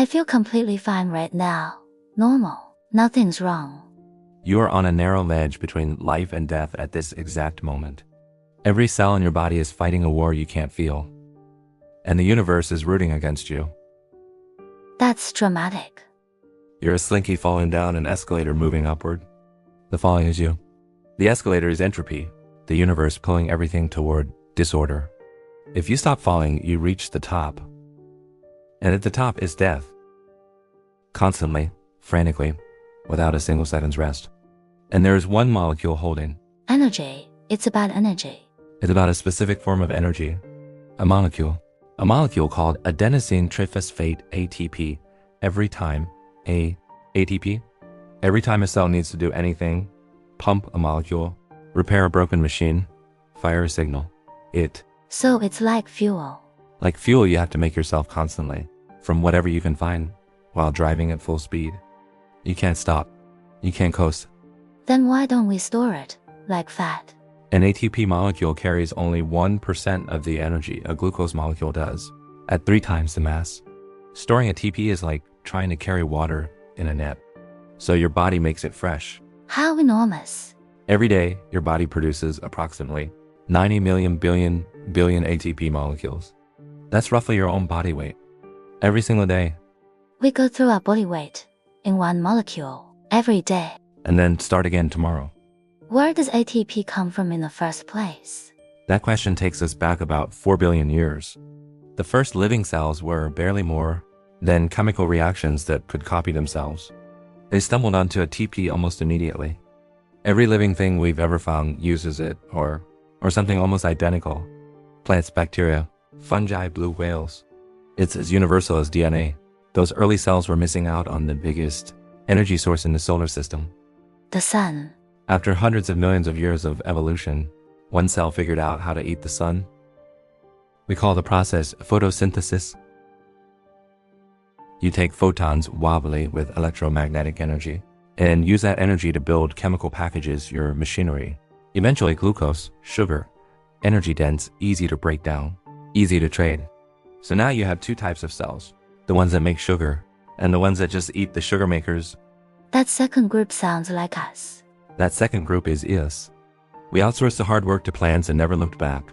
I feel completely fine right now. Normal. Nothing's wrong. You are on a narrow ledge between life and death at this exact moment. Every cell in your body is fighting a war you can't feel. And the universe is rooting against you. That's dramatic. You're a slinky falling down an escalator moving upward. The falling is you. The escalator is entropy, the universe pulling everything toward disorder. If you stop falling, you reach the top. And at the top is death. Constantly, frantically, without a single second's rest. And there is one molecule holding. Energy. It's about energy. It's about a specific form of energy. A molecule. A molecule called adenosine triphosphate ATP. Every time ATP? Every time a cell needs to do anything, pump a molecule, repair a broken machine, fire a signal. So it's like fuel. Like fuel you have to make yourself constantly, from whatever you can find, while driving at full speed. You can't stop. You can't coast. Then why don't we store it, like fat? An ATP molecule carries only 1% of the energy a glucose molecule does, at 3 times the mass. Storing ATP is like trying to carry water in a net. So your body makes it fresh. How enormous. Every day, your body produces approximately 90 million billion ATP molecules. That's roughly your own body weight. Every single day. We go through our body weight in one molecule every day. And then start again tomorrow. Where does ATP come from in the first place? That question takes us back about 4 billion years. The first living cells were barely more than chemical reactions that could copy themselves. They stumbled onto ATP almost immediately. Every living thing we've ever found uses it, or something almost identical. Plants, bacteria, fungi, blue whales. It's as universal as DNA. Those early cells were missing out on the biggest energy source in the solar system. The sun. After hundreds of millions of years of evolution, one cell figured out how to eat the sun. We call the process photosynthesis. You take photons wobbly with electromagnetic energy and use that energy to build chemical packages, your machinery. Eventually glucose, sugar, energy dense, easy to break down, easy to trade. So now you have 2 types of cells, the ones that make sugar and the ones that just eat the sugar makers. That second group sounds like us. That second group is us. We outsourced the hard work to plants and never looked back.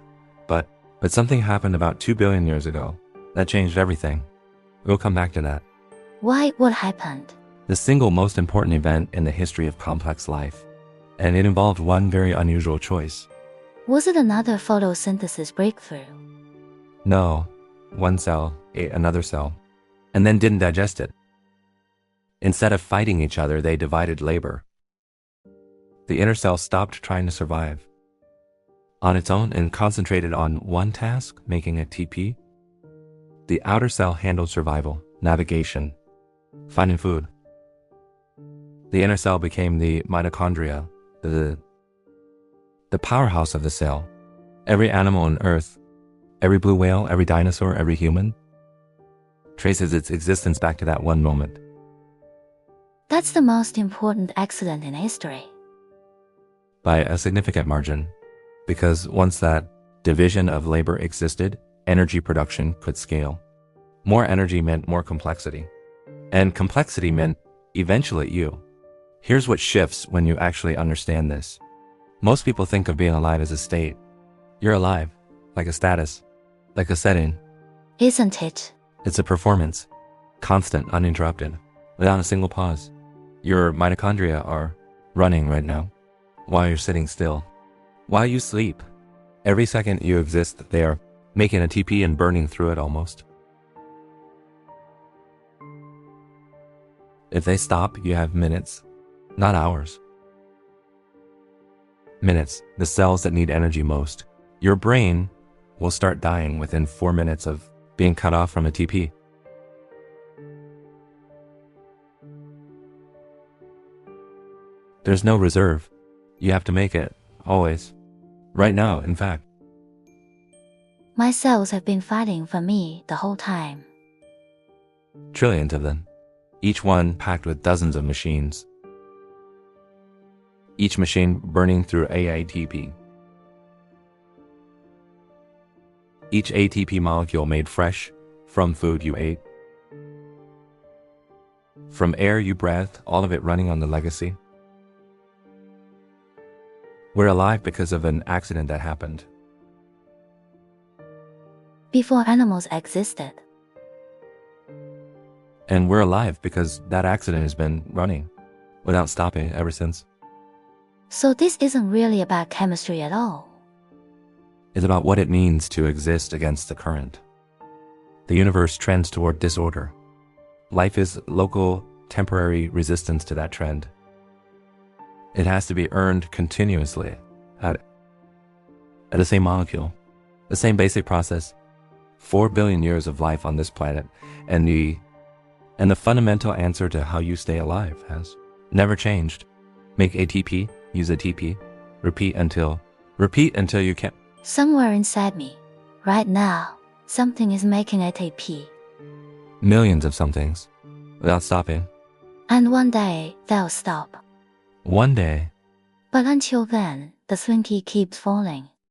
But something happened about 2 billion years ago that changed everything. We'll come back to that. Why? What happened? The single most important event in the history of complex life. And it involved one very unusual choice. Was it another photosynthesis breakthrough? No, one cell ate another cell and then didn't digest it. Instead of fighting each other, they divided labor. The inner cell stopped trying to survive on its own and concentrated on one task, making ATP. The outer cell handled survival, navigation, finding food. The inner cell became the mitochondria, the powerhouse of the cell. Every animal on Earth, every blue whale, every dinosaur, every human, traces its existence back to that one moment. That's the most important accident in history. By a significant margin, because once that division of labor existed, energy production could scale. More energy meant more complexity. And complexity meant eventually you. Here's what shifts when you actually understand this. Most people think of being alive as a state. You're alive, like a status, like a setting. Isn't it? It's a performance, constant, uninterrupted, without a single pause. Your mitochondria are running right now, while you're sitting still, while you sleep. Every second you exist, they are making ATP and burning through it almost. If they stop, you have minutes, not hours. Minutes, the cells that need energy most. Your brain will start dying within 4 minutes of being cut off from ATP. There's no reserve. You have to make it, always. Right now, in fact. My cells have been fighting for me the whole time. Trillions of them. Each one packed with dozens of machines. Each machine burning through ATP. Each ATP molecule made fresh from food you ate. From air you breathe, all of it running on the legacy. We're alive because of an accident that happened. Before animals existed. And we're alive because that accident has been running without stopping ever since. So this isn't really about chemistry at all. It's about what it means to exist against the current. The universe trends toward disorder. Life is local, temporary resistance to that trend. It has to be earned continuously at the same molecule, the same basic process. 4 billion years of life on this planet, and the fundamental answer to how you stay alive has never changed. Make ATP, use ATP, repeat until you can't. Somewhere inside me, right now, something is making ATP. Millions of somethings, without stopping. And one day, they'll stop. One day. But until then, the slinky keeps falling.